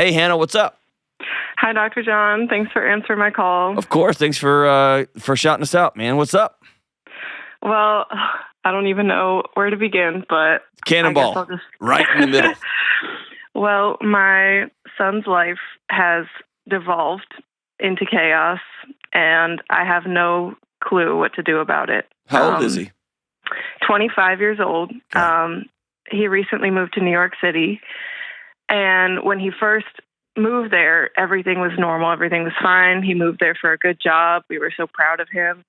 Hey, Hannah, what's up? Hi, Dr. John. Thanks for answering my call. Of course. Thanks for shouting us out, man. What's up? Well, I don't even know where to begin, but Cannonball. I guess I'll just... Right in the middle. Well, my son's life has devolved into chaos, and I have no clue what to do about it. How old is he? 25 years old. Okay. He recently moved to New York City, and when he first moved there, everything was normal. Everything was fine. He moved there for a good job. We were so proud of him.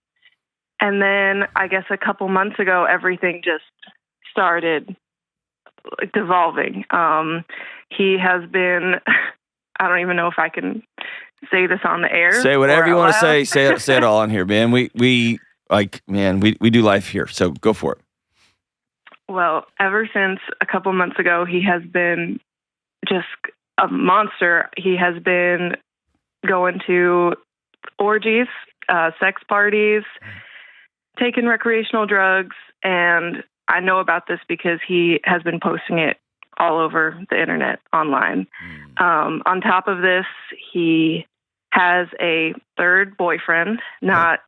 And then I guess a couple months ago, everything just started devolving. He has been, I don't even know if I can say this on the air. Say whatever you want to say. Say it all on here, man. We do life here, so go for it. Well, ever since a couple months ago, he has been just a monster. He has been going to orgies, sex parties, taking recreational drugs, and I know about this because he has been posting it all over the internet online. On top of this, he has a third boyfriend, not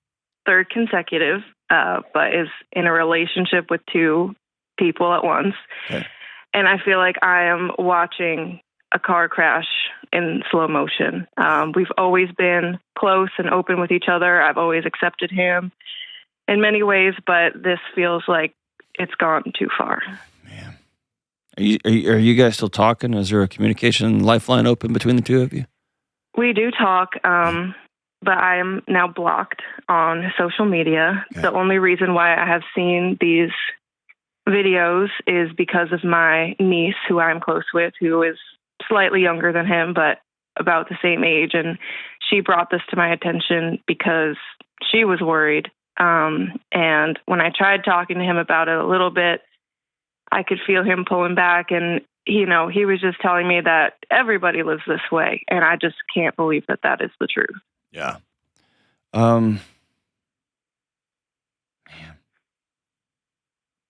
third consecutive, but is in a relationship with two people at once. Okay. And I feel like I am watching a car crash in slow motion. We've always been close and open with each other. I've always accepted him in many ways, but this feels like it's gone too far. Man, are you guys still talking? Is there a communication lifeline open between the two of you? We do talk, but I am now blocked on social media. Okay. The only reason why I have seen these videos is because of my niece, who I'm close with, who is slightly younger than him, but about the same age. And she brought this to my attention because she was worried. And when I tried talking to him about it a little bit, I could feel him pulling back. And, he was just telling me that everybody lives this way. And I just can't believe that that is the truth. Yeah. Man.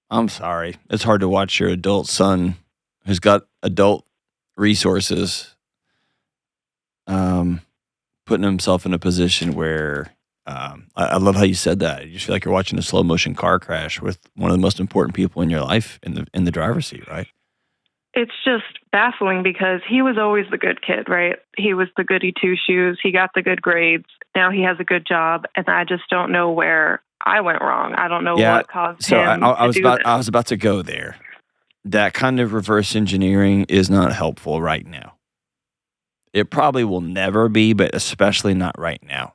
I'm sorry. It's hard to watch your adult son who's got adult resources putting himself in a position where I love how you said that. You just feel like you're watching a slow motion car crash with one of the most important people in your life in the driver's seat, right? It's just baffling because he was always the good kid, right? He was the goody two-shoes. He got the good grades. Now he has a good job, and I just don't know where I went wrong. I don't know what caused him to do this. I was about to go there. That kind of reverse engineering is not helpful right now. It probably will never be, but especially not right now.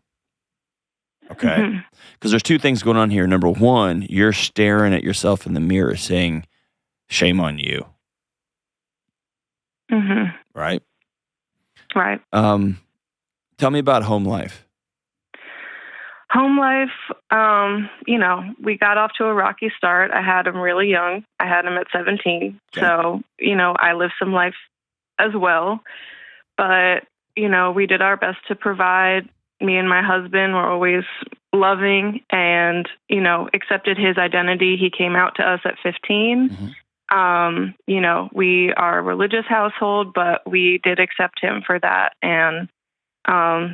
Okay? Because there's two things going on here. Number one, you're staring at yourself in the mirror saying, shame on you. Right? Right. Tell me about home life. Home life, we got off to a rocky start. I had him really young. I had him at 17. Okay. So, I lived some life as well. But, we did our best to provide. Me and my husband were always loving and, accepted his identity. He came out to us at 15. We are a religious household, but we did accept him for that. And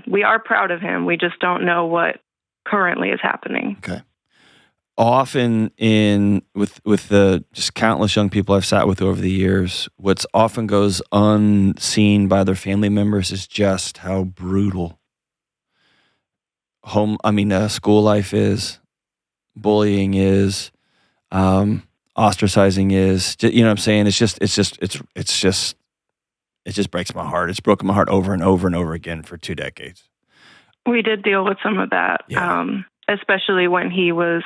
we are proud of him. We just don't know what currently is happening. Okay. Often with the just countless young people I've sat with over the years, what's often goes unseen by their family members is just how brutal school life is, bullying is, ostracizing is. You know what I'm saying? It just breaks my heart. It's broken my heart over and over and over again for 2 decades. We did deal with some of that, especially when he was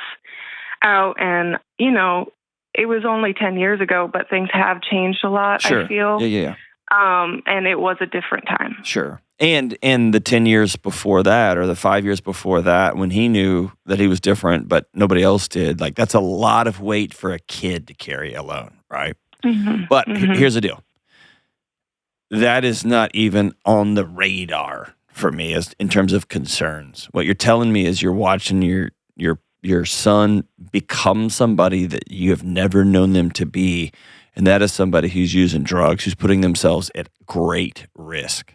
out. And, it was only 10 years ago, but things have changed a lot, Sure. I feel. Yeah. And it was a different time. Sure. And the 10 years before that, or the 5 years before that, when he knew that he was different, but nobody else did, like that's a lot of weight for a kid to carry alone, right? But here's the deal. That is not even on the radar for me as in terms of concerns. What you're telling me is you're watching your son become somebody that you have never known them to be, And that is somebody who's using drugs, who's putting themselves at great risk,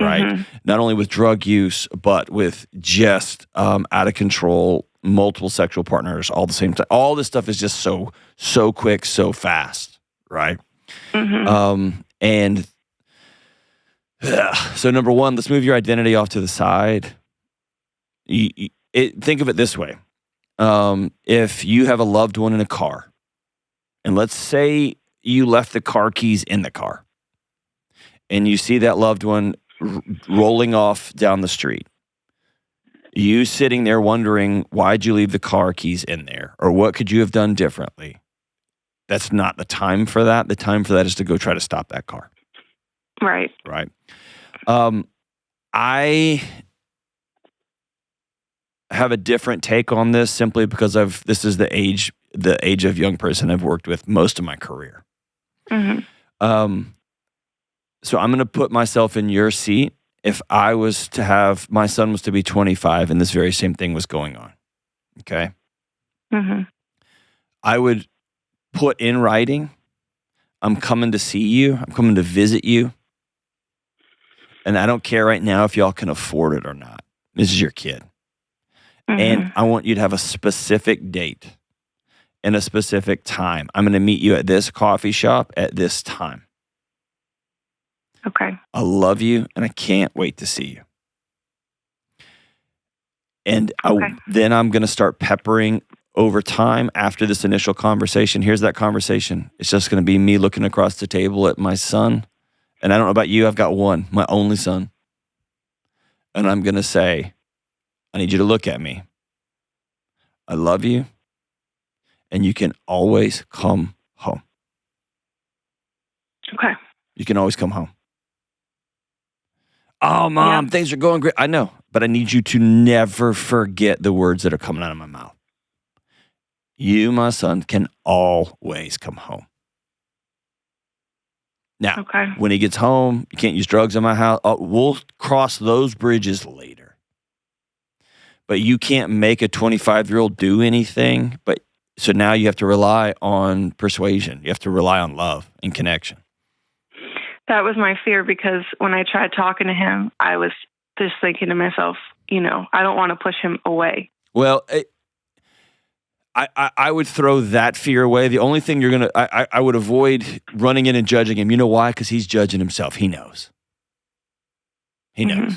right? Mm-hmm. Not only with drug use, but with just out of control, multiple sexual partners all the same time. All this stuff is just so quick, so fast, right? Mm-hmm. And so number one, let's move your identity off to the side. Think of it this way. If you have a loved one in a car, and let's say you left the car keys in the car, and you see that loved one rolling off down the street, you sitting there wondering, why'd you leave the car keys in there? Or what could you have done differently? That's not the time for that. The time for that is to go try to stop that car. Right. Right. I have a different take on this simply because this is the age of young person I've worked with most of my career. Mm-hmm. So I'm going to put myself in your seat. If I was to have, my son was to be 25 and this very same thing was going on. Okay. Mm-hmm. I would put in writing, I'm coming to see you. I'm coming to visit you. And I don't care right now if y'all can afford it or not. This is your kid. Mm-hmm. And I want you to have a specific date and a specific time. I'm going to meet you at this coffee shop at this time. Okay. I love you, and I can't wait to see you. And then I'm going to start peppering over time after this initial conversation. Here's that conversation. It's just going to be me looking across the table at my son. And I don't know about you. I've got one, my only son. And I'm going to say, I need you to look at me. I love you. And you can always come home. Okay. You can always come home. Oh, Mom, things are going great. I know, but I need you to never forget the words that are coming out of my mouth. You, my son, can always come home. Now, when he gets home, you can't use drugs in my house. We'll cross those bridges later. But you can't make a 25-year-old do anything. So now you have to rely on persuasion. You have to rely on love and connection. That was my fear because when I tried talking to him, I was just thinking to myself, I don't want to push him away. Well, I would throw that fear away. The only thing I would avoid running in and judging him. You know why? Because he's judging himself. He knows. He knows. Mm-hmm.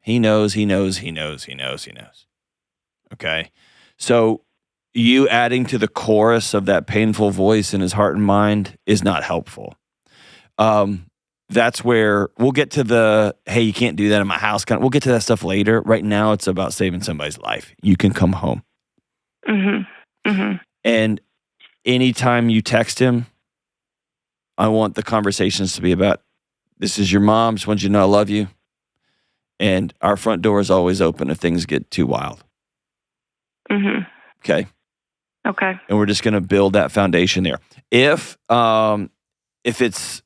He knows. Okay? So you adding to the chorus of that painful voice in his heart and mind is not helpful. That's where we'll get to the, hey, you can't do that in my house. We'll get to that stuff later. Right now, it's about saving somebody's life. You can come home. Mm-hmm. Mm-hmm. And anytime you text him, I want the conversations to be about, this is your mom. Just want you to know I love you. And our front door is always open if things get too wild. Mm-hmm. Okay? Okay. And we're just going to build that foundation there. If it's,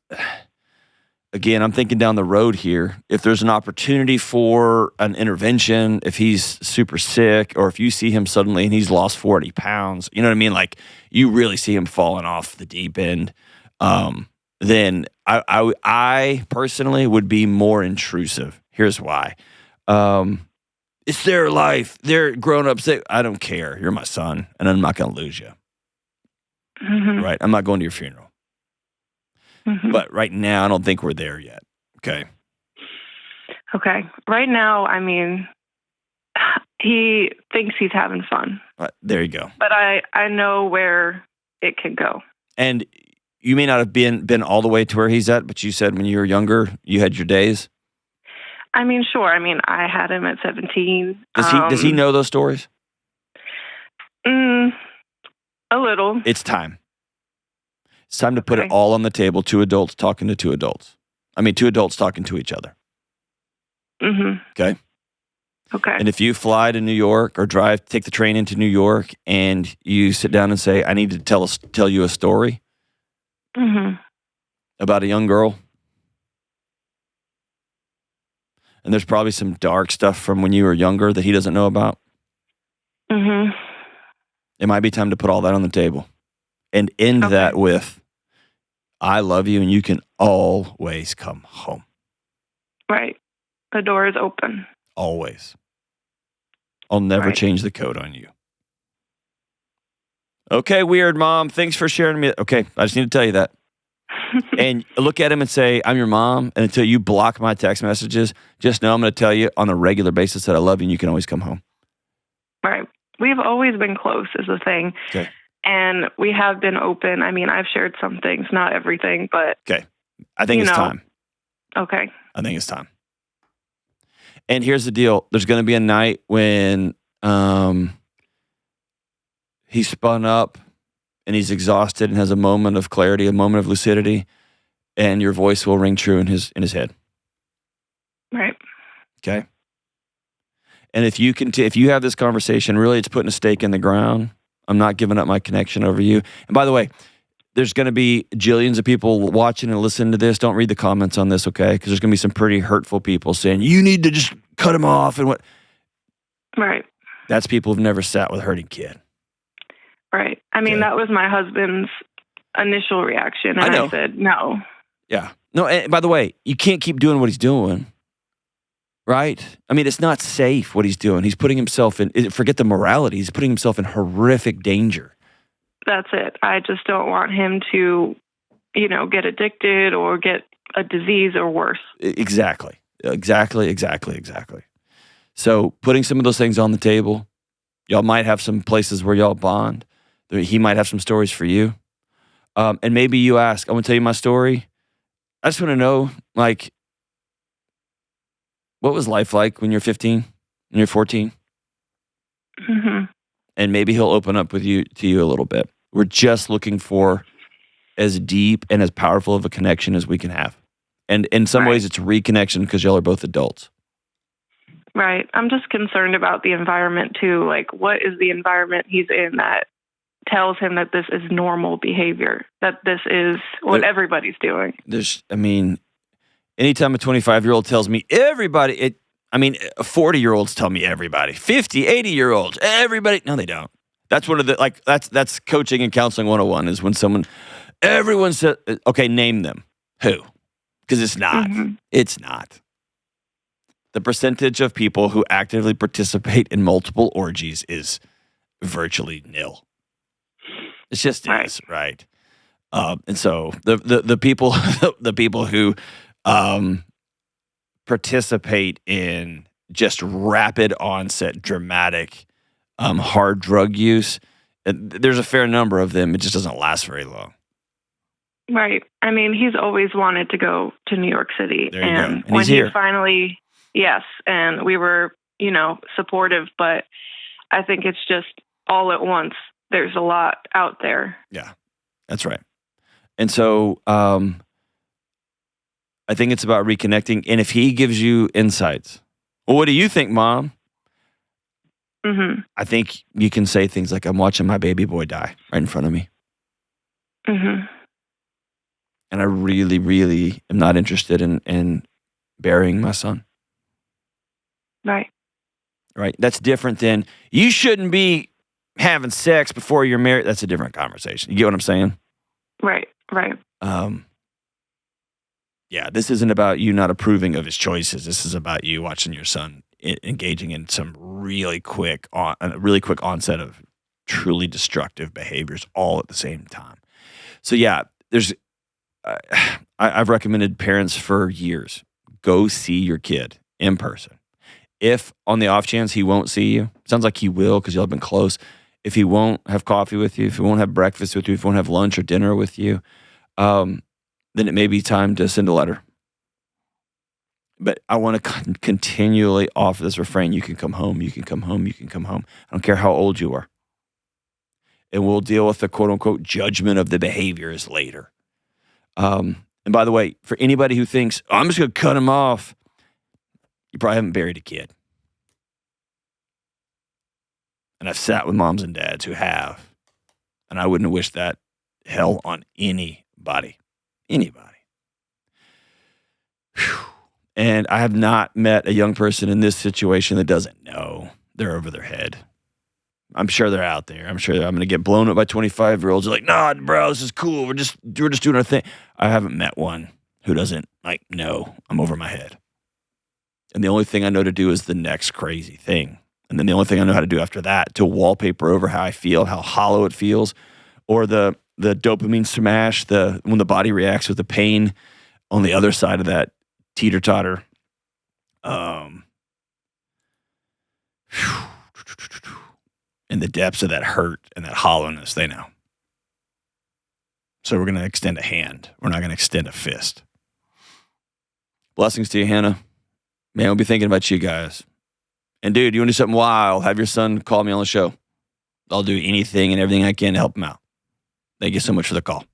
again, I'm thinking down the road here, if there's an opportunity for an intervention, if he's super sick, or if you see him suddenly and he's lost 40 pounds, you know what I mean? Like you really see him falling off the deep end, then I personally would be more intrusive. Here's why. It's their life. They're grown-ups. I don't care. You're my son, and I'm not going to lose you. Mm-hmm. Right? I'm not going to your funeral. Mm-hmm. But right now, I don't think we're there yet. Okay. Okay. Right now, I mean, he thinks he's having fun. There you go. But I know where it could go. And you may not have been all the way to where he's at, but you said when you were younger, you had your days. I mean, sure. I mean, I had him at 17. Does he know those stories? A little. It's time. It's time to put it all on the table. Two adults talking to two adults. I mean, two adults talking to each other. Mm-hmm. Okay? Okay. And if you fly to New York or take the train into New York and you sit down and say, I need to tell you a story about a young girl. And there's probably some dark stuff from when you were younger that he doesn't know about. Mm-hmm. It might be time to put all that on the table and end that with, I love you and you can always come home. Right. The door is open. Always. I'll never change the code on you. Okay, weird mom. Thanks for sharing me. Okay, I just need to tell you that. And look at him and say, I'm your mom. And until you block my text messages, just know I'm going to tell you on a regular basis that I love you and you can always come home. Right. We've always been close is the thing. Okay. And we have been open. I mean, I've shared some things, not everything, but. Okay. I think it's time. Okay. I think it's time. And here's the deal. There's going to be a night when he's spun up and he's exhausted and has a moment of clarity, a moment of lucidity, and your voice will ring true in his head. Right. Okay. And if you if you have this conversation, really it's putting a stake in the ground. I'm not giving up my connection over you. And by the way, there's going to be jillions of people watching and listening to this. Don't read the comments on this, okay? Because there's going to be some pretty hurtful people saying, you need to just cut him off and what. Right. That's people who've never sat with a hurting kid. Right. I mean, that was my husband's initial reaction. And I said, no. Yeah. No, and by the way, you can't keep doing what he's doing. Right? I mean, it's not safe what he's doing. He's putting himself in, forget the morality, he's putting himself in horrific danger. That's it. I just don't want him to, get addicted or get a disease or worse. Exactly. So putting some of those things on the table, y'all might have some places where y'all bond. He might have some stories for you. And maybe you ask, I'm going to tell you my story. I just want to know, like, what was life like when you're 15 and you're 14? Mm-hmm. And maybe he'll open up to you a little bit. We're just looking for as deep and as powerful of a connection as we can have. And in some ways, it's reconnection because y'all are both adults. Right. I'm just concerned about the environment, too. Like, what is the environment he's in that tells him that this is normal behavior, that this is what everybody's doing? Anytime a 25-year-old tells me everybody, 40-year-olds tell me everybody. 50, 80-year-olds, everybody. No, they don't. That's one of the, that's coaching and counseling 101 is when everyone says, okay, name them. Who? Because it's not. Mm-hmm. It's not. The percentage of people who actively participate in multiple orgies is virtually nil. It just is, right? And so the people who participate in just rapid onset, dramatic, hard drug use, there's a fair number of them. It just doesn't last very long. Right. I mean, he's always wanted to go to New York City. There you go. And when he's here. Finally, yes, and we were, supportive, but I think it's just all at once. There's a lot out there. Yeah, that's right. And so I think it's about reconnecting. And if he gives you insights, well, what do you think, Mom? Mm-hmm. I think you can say things like, I'm watching my baby boy die right in front of me. Mm-hmm. And I really, really am not interested in burying my son. Right. Right. That's different than, you shouldn't be having sex before you're married. That's a different conversation. You get what I'm saying? Right. Yeah, this isn't about you not approving of his choices. This is about you watching your son engaging in some really quick onset of truly destructive behaviors all at the same time. So yeah, I've recommended parents for years, go see your kid in person. If on the off chance he won't see you, sounds like he will because y'all have been close. If he won't have coffee with you, if he won't have breakfast with you, if he won't have lunch or dinner with you, then it may be time to send a letter. But I want to continually offer this refrain, you can come home, you can come home, you can come home. I don't care how old you are. And we'll deal with the quote-unquote judgment of the behaviors later. And by the way, for anybody who thinks, I'm just going to cut him off, you probably haven't buried a kid. And I've sat with moms and dads who have. And I wouldn't wish that hell on anybody. Anybody. Whew. And I have not met a young person in this situation that doesn't know they're over their head. I'm sure they're out there. I'm sure I'm going to get blown up by 25-year-olds. Like, nah, bro, this is cool. We're just doing our thing. I haven't met one who doesn't like, no, I'm over my head. And the only thing I know to do is the next crazy thing. And then the only thing I know how to do after that, to wallpaper over how I feel, how hollow it feels, or the dopamine smash, when the body reacts with the pain on the other side of that teeter-totter. In the depths of that hurt and that hollowness, they know. So we're going to extend a hand. We're not going to extend a fist. Blessings to you, Hannah. Man, we'll be thinking about you guys. And dude, you want to do something wild, have your son call me on the show. I'll do anything and everything I can to help him out. Thank you so much for the call.